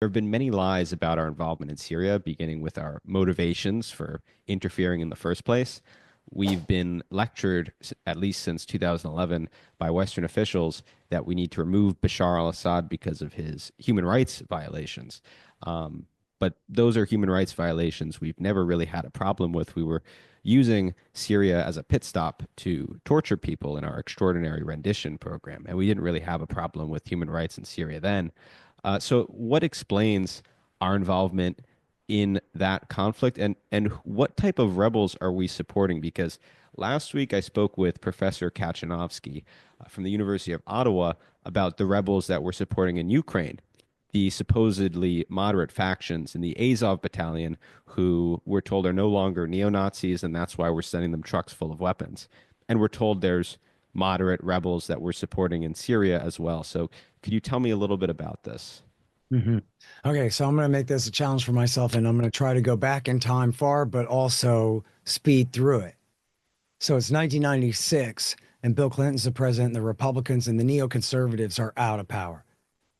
There have been many lies about our involvement in Syria, beginning with our motivations for interfering in the first place. We've been lectured, at least since 2011, by Western officials that we need to remove Bashar al-Assad because of his human rights violations. But those are human rights violations we've never really had a problem with. We were using Syria as a pit stop to torture people in our extraordinary rendition program, and we didn't really have a problem with human rights in Syria then. So what explains our involvement in that conflict, and what type of rebels are we supporting? Because last week I spoke with Professor Kachanovsky from the University of Ottawa about the rebels that we're supporting in Ukraine, the supposedly moderate factions in the Azov battalion, who we're told are no longer neo-Nazis, and that's why we're sending them trucks full of weapons. And we're told there's moderate rebels that we're supporting in Syria as well. So could you tell me a little bit about this? hmm Okay, so I'm going to make this a challenge for myself, and I'm going to try to go back in time far, but also speed through it. So it's 1996, and Bill Clinton's the president, and the Republicans and the neoconservatives are out of power.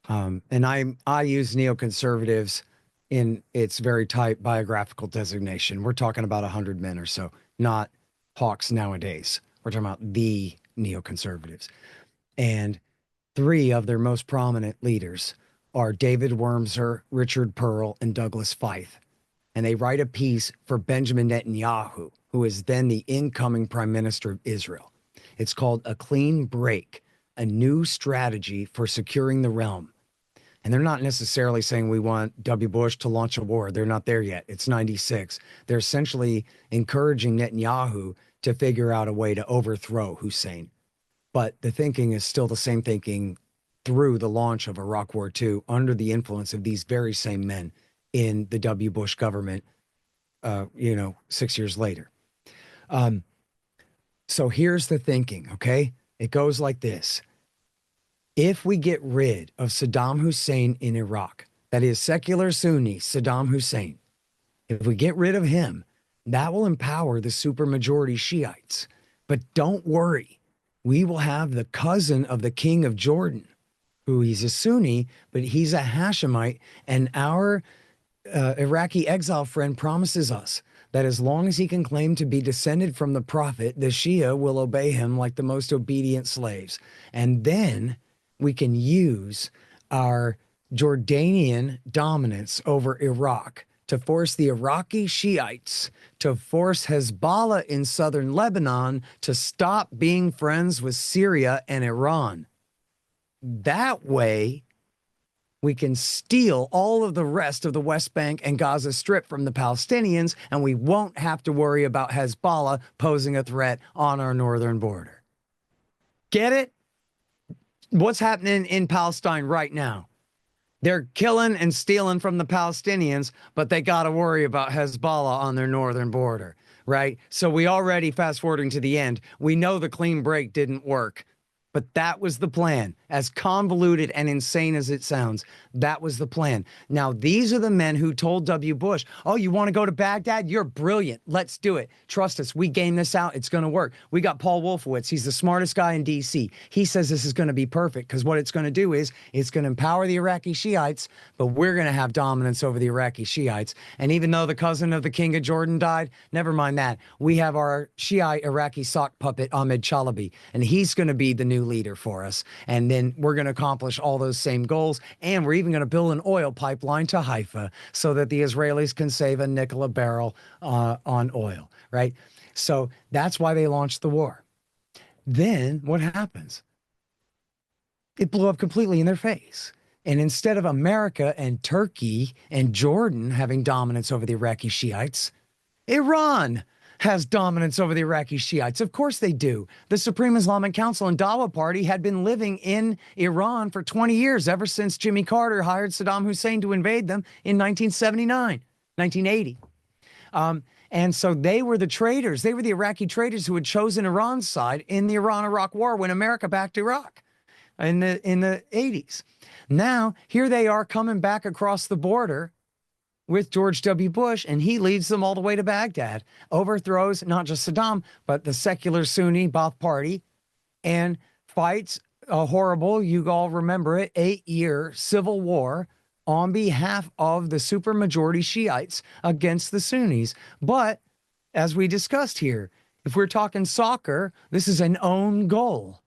And I use neoconservatives in its very tight biographical designation. We're talking about 100 men or so, not hawks nowadays. We're talking about the neoconservatives. And three of their most prominent leaders are David Wormser, Richard Pearl, and Douglas Feith. And they write a piece for Benjamin Netanyahu, who is then the incoming prime minister of Israel. It's called A Clean Break, a new strategy for securing the realm. And they're not necessarily saying we want W. Bush to launch a war. They're not there yet. It's 96. They're essentially encouraging Netanyahu to figure out a way to overthrow Hussein. But the thinking is still the same thinking through the launch of Iraq War II under the influence of these very same men in the W. Bush government, 6 years later. So here's the thinking, okay? It goes like this. If we get rid of Saddam Hussein in Iraq, that is secular Sunni Saddam Hussein, if we get rid of him, that will empower the supermajority Shiites. But don't worry, we will have the cousin of the king of Jordan, who he's a Sunni, but he's a Hashemite, and our Iraqi exile friend promises us that as long as he can claim to be descended from the prophet, the Shia will obey him like the most obedient slaves. And then we can use our Jordanian dominance over Iraq to force the Iraqi Shiites to force Hezbollah in southern Lebanon to stop being friends with Syria and Iran. That way, we can steal all of the rest of the West Bank and Gaza Strip from the Palestinians, and we won't have to worry about Hezbollah posing a threat on our northern border. Get it? What's happening in Palestine right now? They're killing and stealing from the Palestinians, but they got to worry about Hezbollah on their northern border, right? So we already, fast forwarding to the end, we know the clean break didn't work. But that was the plan. As convoluted and insane as it sounds, that was the plan. Now, these are the men who told W. Bush, oh, you want to go to Baghdad? You're brilliant. Let's do it. Trust us. We game this out. It's going to work. We got Paul Wolfowitz. He's the smartest guy in D.C. He says this is going to be perfect because what it's going to do is it's going to empower the Iraqi Shiites, but we're going to have dominance over the Iraqi Shiites. And even though the cousin of the king of Jordan died, never mind that. We have our Shiite Iraqi sock puppet, Ahmed Chalabi, and he's going to be the new leader for us. And then we're going to accomplish all those same goals. And we're even going to build an oil pipeline to Haifa so that the Israelis can save a nickel a barrel on oil, right? So that's why they launched the war. Then what happens? It blew up completely in their face. And instead of America and Turkey and Jordan having dominance over the Iraqi Shiites, Iran has dominance over the Iraqi Shiites. Of course they do. The Supreme Islamic Council and Dawa Party had been living in Iran for 20 years, ever since Jimmy Carter hired Saddam Hussein to invade them in 1979, 1980. And so they were the traitors. They were the Iraqi traitors who had chosen Iran's side in the Iran-Iraq war when America backed Iraq in the 80s. Now, here they are coming back across the border with George W. Bush, and he leads them all the way to Baghdad, overthrows not just Saddam, but the secular Sunni Ba'ath Party, and fights a horrible, you all remember it, 8-year civil war on behalf of the supermajority Shiites against the Sunnis. But as we discussed here, if we're talking soccer, this is an own goal.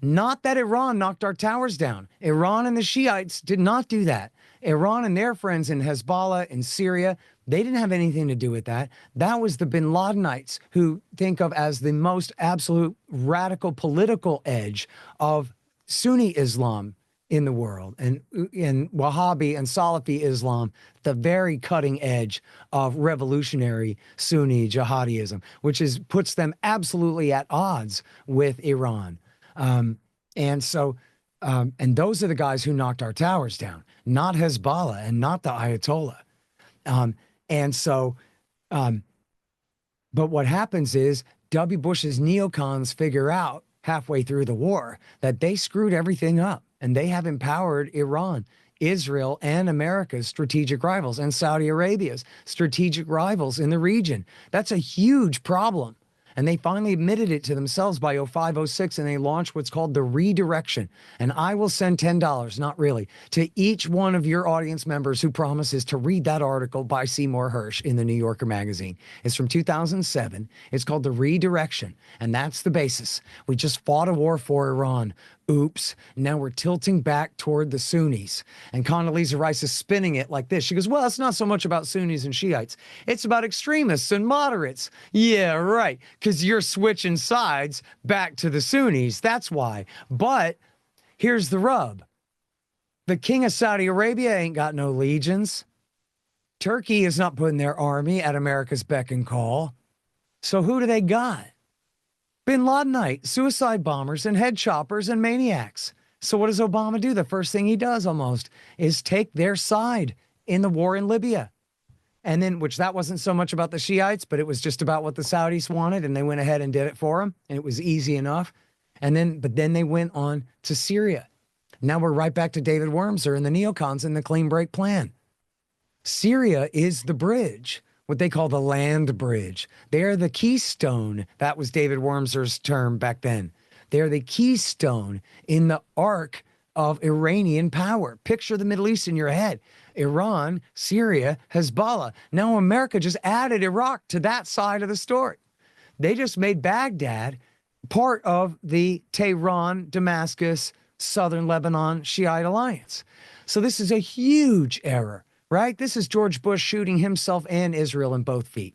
Not that Iran knocked our towers down. Iran and the Shiites did not do that. Iran and their friends in Hezbollah in Syria, they didn't have anything to do with that. That was the bin Ladenites, who think of as the most absolute radical political edge of Sunni Islam in the world, and Wahhabi and Salafi Islam, the very cutting edge of revolutionary Sunni jihadism, which puts them absolutely at odds with Iran. And those are the guys who knocked our towers down, not Hezbollah and not the Ayatollah. But what happens is W. Bush's neocons figure out halfway through the war that they screwed everything up, and they have empowered Iran, Israel, and America's strategic rivals, and Saudi Arabia's strategic rivals in the region. That's a huge problem. And they finally admitted it to themselves by 05, 06, and they launched what's called the redirection. And I will send $10, not really, to each one of your audience members who promises to read that article by Seymour Hersh in the New Yorker magazine. It's from 2007. It's called the redirection. And that's the basis. We just fought a war for Iran. Oops. Now we're tilting back toward the Sunnis. And Condoleezza Rice is spinning it like this. She goes, well, it's not so much about Sunnis and Shiites. It's about extremists and moderates. Yeah, right. Because you're switching sides back to the Sunnis. That's why. But here's the rub. The king of Saudi Arabia ain't got no legions. Turkey is not putting their army at America's beck and call. So who do they got? Bin Ladenite, suicide bombers, and head choppers and maniacs. So what does Obama do? The first thing he does almost is take their side in the war in Libya. And then, which that wasn't so much about the Shiites, but it was just about what the Saudis wanted, and they went ahead and did it for them, and it was easy enough. But then they went on to Syria. Now we're right back to David Wormser and the neocons and the clean break plan. Syria is the bridge, what they call the land bridge. They're the keystone. That was David Wormser's term back then. They're the keystone in the arc of Iranian power. Picture the Middle East in your head. Iran, Syria, Hezbollah. Now America just added Iraq to that side of the story. They just made Baghdad part of the Tehran, Damascus, Southern Lebanon Shiite alliance. So this is a huge error. Right? This is George Bush shooting himself and Israel in both feet,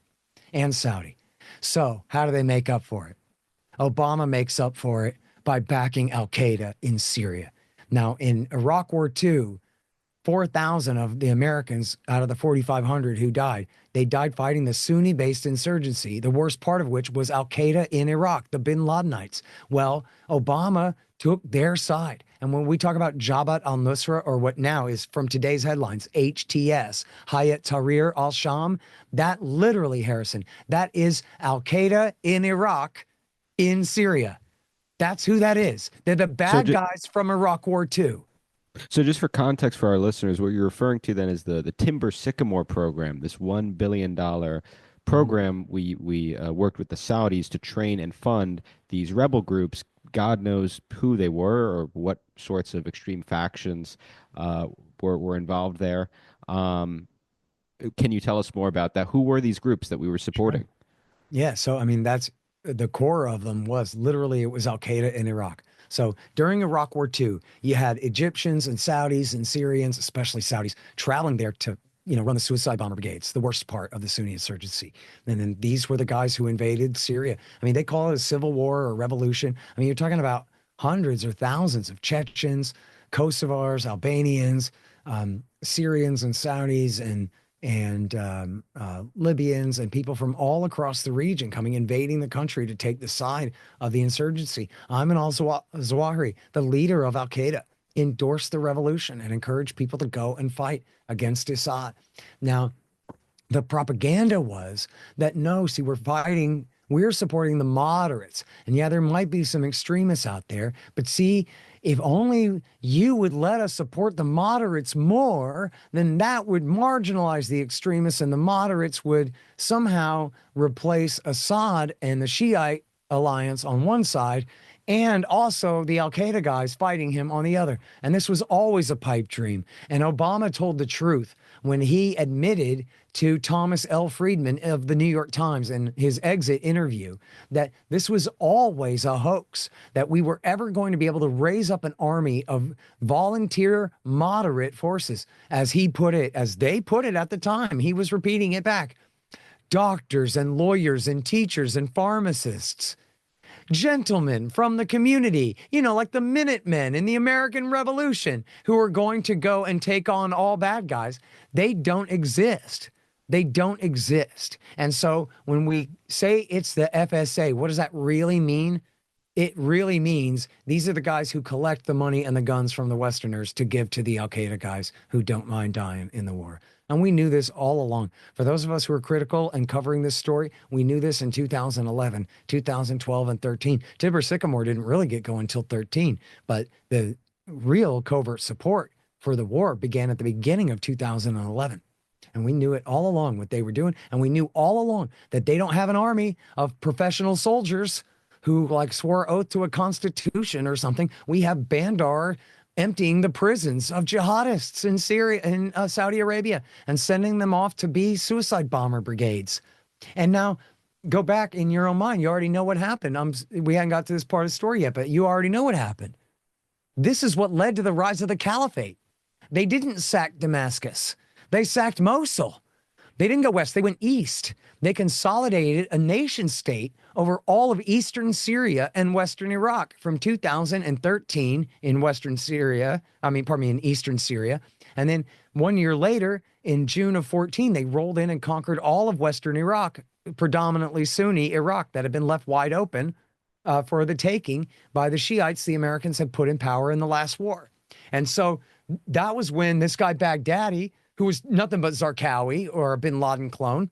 and Saudi. So how do they make up for it? Obama makes up for it by backing Al-Qaeda in Syria. Now, in Iraq War II, 4,000 of the Americans out of the 4,500 who died, they died fighting the Sunni-based insurgency, the worst part of which was Al-Qaeda in Iraq, the bin Ladenites. Well, Obama took their side. And when we talk about Jabhat al-Nusra, or what now is from today's headlines, HTS, Hayat Tahrir al-Sham, that literally, Harrison, that is Al-Qaeda in Iraq, in Syria. That's who that is. They're the bad guys from Iraq War II. So just for context for our listeners, what you're referring to then is the Timber Sycamore program, this $1 billion program. We worked with the Saudis to train and fund these rebel groups. God knows who they were or what sorts of extreme factions were involved there. Can you tell us more about that? Who were these groups that we were supporting? Sure. Yeah, so I mean, that's the core of them was literally, it was Al-Qaeda in Iraq. So during Iraq War II, you had Egyptians and Saudis and Syrians, especially Saudis, traveling there to run the suicide bomber brigades, the worst part of the Sunni insurgency. And then these were the guys who invaded Syria. I mean, they call it a civil war or a revolution. I mean, you're talking about hundreds or thousands of Chechens, Kosovars, Albanians, Syrians and Saudis and Libyans and people from all across the region coming, invading the country to take the side of the insurgency. Ayman al-Zawahiri, the leader of Al-Qaeda, endorsed the revolution and encouraged people to go and fight against Assad. Now, the propaganda was that, no, see, we're supporting the moderates. And yeah, there might be some extremists out there, but see, if only you would let us support the moderates more, then that would marginalize the extremists, and the moderates would somehow replace Assad and the Shiite alliance on one side and also the Al Qaeda guys fighting him on the other. And this was always a pipe dream. And Obama told the truth when he admitted to Thomas L. Friedman of the New York Times in his exit interview that this was always a hoax, that we were ever going to be able to raise up an army of volunteer moderate forces, as he put it, as they put it at the time. He was repeating it back. Doctors and lawyers and teachers and pharmacists, gentlemen from the community, you know, like the Minutemen in the American Revolution, who are going to go and take on all bad guys. They don't exist. They don't exist. And so when we say it's the FSA, what does that really mean? It really means these are the guys who collect the money and the guns from the Westerners to give to the Al Qaeda guys who don't mind dying in the war. And we knew this all along. For those of us who are critical and covering this story, we knew this in 2011, 2012, and 13. Tibber Sycamore didn't really get going until 13, but the real covert support for the war began at the beginning of 2011. And we knew it all along what they were doing. And we knew all along that they don't have an army of professional soldiers who like swore oath to a constitution or something. We have Bandar emptying the prisons of jihadists in Syria and Saudi Arabia and sending them off to be suicide bomber brigades. And now go back in your own mind. You already know what happened. We hadn't got to this part of the story yet, but you already know what happened. This is what led to the rise of the caliphate. They didn't sack Damascus. They sacked Mosul. They didn't go west. They went east. They consolidated a nation state over all of eastern Syria and western Iraq from 2013 in western Syria. In eastern Syria. And then 1 year later, in June of 14, they rolled in and conquered all of western Iraq, predominantly Sunni Iraq, that had been left wide open for the taking by the Shiites the Americans had put in power in the last war. And so that was when this guy Baghdadi, who was nothing but Zarqawi or a bin Laden clone,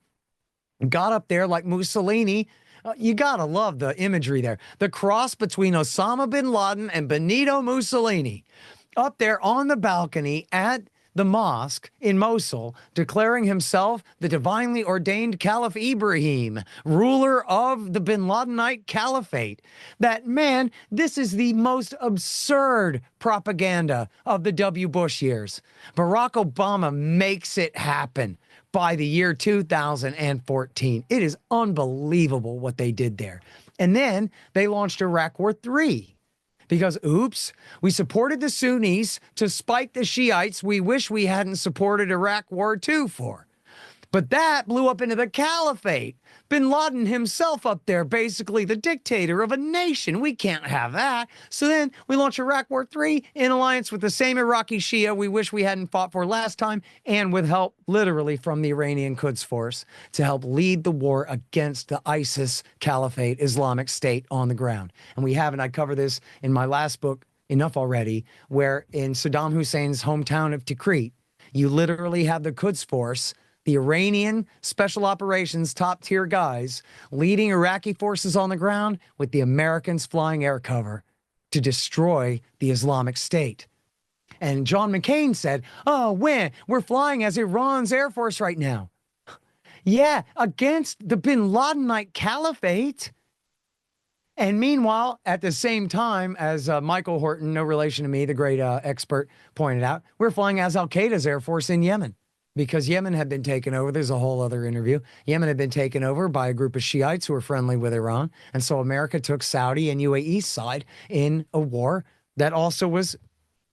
got up there like Mussolini. You gotta love the imagery there. The cross between Osama bin Laden and Benito Mussolini, up there on the balcony at the mosque in Mosul, declaring himself the divinely ordained Caliph Ibrahim, ruler of the bin Ladenite caliphate. That man, this is the most absurd propaganda of the W. Bush years. Barack Obama makes it happen by the year 2014. It is unbelievable what they did there. And then they launched Iraq War III. Because, oops, we supported the Sunnis to spike the Shiites we wish we hadn't supported Iraq War II for. But that blew up into the caliphate. Bin Laden himself up there, basically the dictator of a nation. We can't have that. So then we launch Iraq War III in alliance with the same Iraqi Shia we wish we hadn't fought for last time, and with help literally from the Iranian Quds Force to help lead the war against the ISIS Caliphate Islamic State on the ground. And we have, and I cover this in my last book, Enough Already, where in Saddam Hussein's hometown of Tikrit, you literally have the Quds Force, the Iranian special operations top tier guys, leading Iraqi forces on the ground with the Americans flying air cover to destroy the Islamic State. And John McCain said, oh, we're flying as Iran's Air Force right now. Yeah, against the bin Ladenite caliphate. And meanwhile, at the same time, as Michael Horton, no relation to me, the great expert, pointed out, we're flying as Al-Qaeda's Air Force in Yemen. Because Yemen had been taken over. There's a whole other interview. Yemen had been taken over by a group of Shiites who were friendly with Iran. And so America took Saudi and UAE's side in a war that also was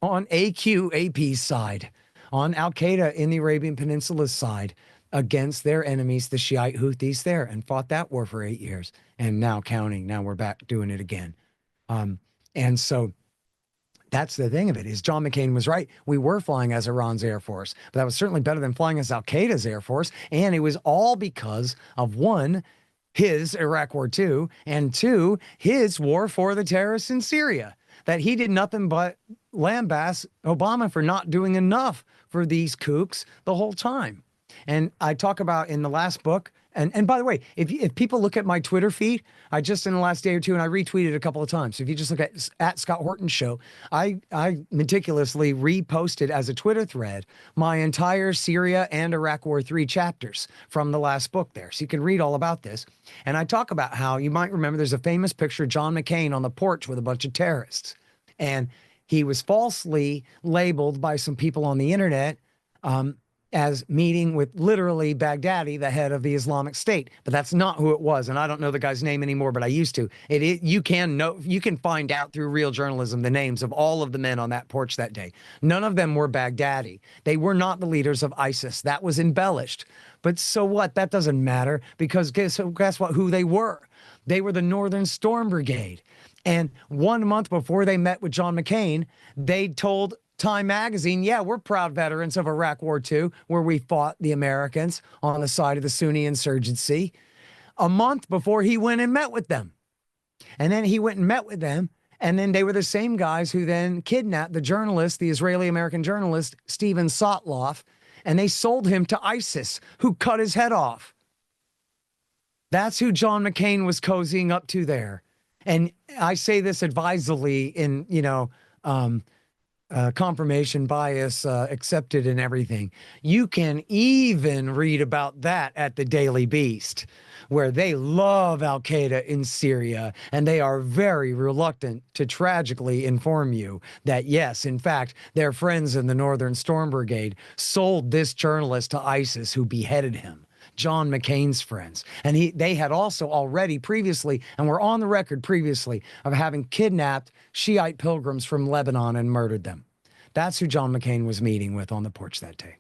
on AQAP's side, on Al-Qaeda in the Arabian Peninsula's side, against their enemies, the Shiite Houthis there, and fought that war for 8 years. And now counting. Now we're back doing it again. And so that's the thing of it, is John McCain was right. We were flying as Iran's Air Force, but that was certainly better than flying as Al-Qaeda's Air Force. And it was all because of, one, his Iraq War II, and two, his war for the terrorists in Syria, that he did nothing but lambaste Obama for not doing enough for these kooks the whole time. And I talk about in the last book, And by the way, if people look at my Twitter feed, I just in the last day or two, and I retweeted a couple of times. If you just look at Scott Horton Show, I meticulously reposted as a Twitter thread my entire Syria and Iraq War 3 chapters from the last book there. So you can read all about this. And I talk about how you might remember there's a famous picture of John McCain on the porch with a bunch of terrorists. And he was falsely labeled by some people on the internet as meeting with literally Baghdadi, the head of the Islamic State. But that's not who it was. And I don't know the guy's name anymore, but I used to. You can find out through real journalism the names of all of the men on that porch that day. None of them were Baghdadi. They were not the leaders of ISIS. That was embellished. But so what? That doesn't matter, because guess what? Who they were? They were the Northern Storm Brigade. And 1 month before they met with John McCain, they told Time magazine, yeah, we're proud veterans of Iraq War II, where we fought the Americans on the side of the Sunni insurgency, a month before he went and met with them. And then he went and met with them, and then they were the same guys who then kidnapped the journalist, the Israeli-American journalist, Steven Sotloff, and they sold him to ISIS, who cut his head off. That's who John McCain was cozying up to there. And I say this advisedly in, confirmation bias accepted and everything. You can even read about that at the Daily Beast, where they love Al-Qaeda in Syria, and they are very reluctant to tragically inform you that, yes, in fact, their friends in the Northern Storm Brigade sold this journalist to ISIS, who beheaded him. John McCain's friends. And they had also already previously, and were on the record previously, of having kidnapped Shiite pilgrims from Lebanon and murdered them. That's who John McCain was meeting with on the porch that day.